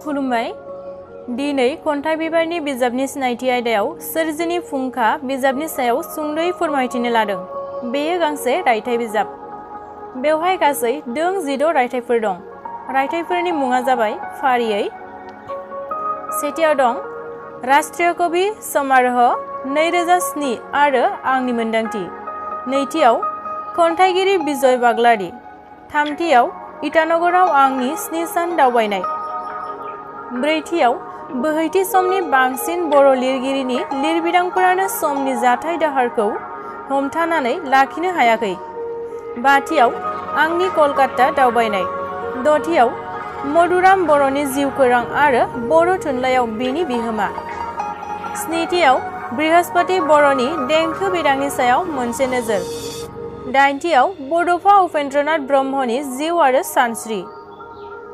खुलुमबाय। दिनै खन्थाइ बिबारनि बिजाबनि सिनायथि आयदायाव सोरजिनि फुंखा बिजाबनि सायाव सुंद'यै फोरमायथिनो लादों। बेयो गांसे रायथाइ बिजाब। बेवहाय गासै दों 16 रायथाइफोर दं। रायथाइफोरनि मुङा जाबाय फारियै। सेथियाव दं राष्ट्रीय कवि समारोह 2007 आरो आंनि मोन्दांथि। नैथियाव खन्थाइगिरि बिजय बाग्लारि। थामथियाव इटानगराव आंनि 7 सान दावबायनाय। ब्रैथियाव बोहैथि समनि बांसिन बर' लिरगिरिनि लिरबिदांफोरानो समनि जाथाय दाहारखौ हमथानानै लाखिनो हायाखै। बाथियाव आंनि कलकाता दावबायनाय। दथियाव मधुराम बर'नि जिउखौरां आरो बर' थुनलाइयाव बेनि बिहोमा। स्निथियाव बृहस्पति बर'नि देंखो बिदांनि सायाव मोनसे नोजोर। दाइनथियाव बड'फा उपेन्द्रनाथ ब्रह्मनि जिउ आरो सानस्रि।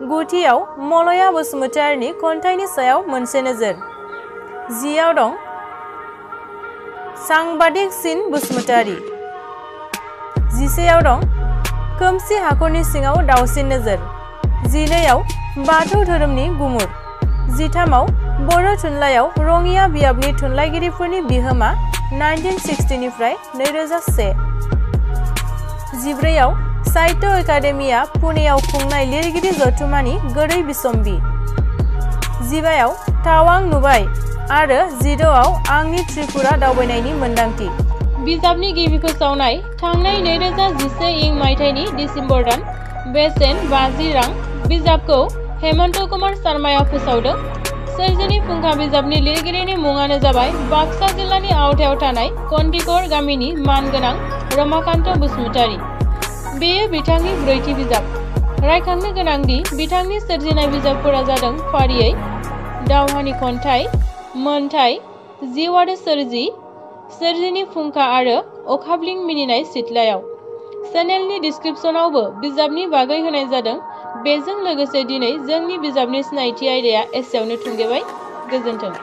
गुथियाव मलया बसुमतारीनि खन्थाइनि सायाव मोनसे नोजोर। जियाव दं सांबादिक सिन बसुमतारी। जिसेयाव दं खोमसि हाखरनि सिङाव दावसिन नोजोर। जिनैयाव बाथौ धोरोमनि गुमुर। जिथामाव बर' थुनलाइयाव रङिया बियाबनि थुनलाइगिरिफोरनि बिहोमा 1960 निफ्राय 2001। जिब्रैयाव साहित्य एकाडेमिया पुनेयाव खुंनाय लिरगिरि जथुमानि गोदै बिसम्बि। जिबायाव तावां नुबाय आरो 16आव आंनि त्रिपुरा दावबायनायनि मोन्दांथि। बिजाबनि गिबि फोसावनाय थांनाय 2011 इं मायथाइनि डिसेम्बर दान। बेसेन 50 रां। बिजाबखौ हेमन्त कुमार शर्माया फोसावदों। सोरजिनि फुंखा बिजाबनि लिरगिरिनि मुङानो जाबाय बाक्सा जिल्लानि आवथायाव थानाय कन्टिकर गामिनि मानगोनां रमाकान्त बसुमतारी। बेयो बिथांनि ब्रैथि बिजाब। रायखांनो गोनांदि बिथांनि सोरजिनाय बिजाबफोरा जादों फारियै दावहानि खन्थाइ, मोनथाइ, जिउ आरो सोरजि, सोरजिनि फुंखा आरो अखाब्लिं मिनिनाय सिथ्लायाव। चेनेलनि डिस्क्रिप्शनावबो बिजाबनि बागै होनाय जादों। बेजों लोगोसे दिनै जोंनि बिजाबनि सिनायथि आयदाया एसेयावनो थुंगेबाय। गोजोन्थों।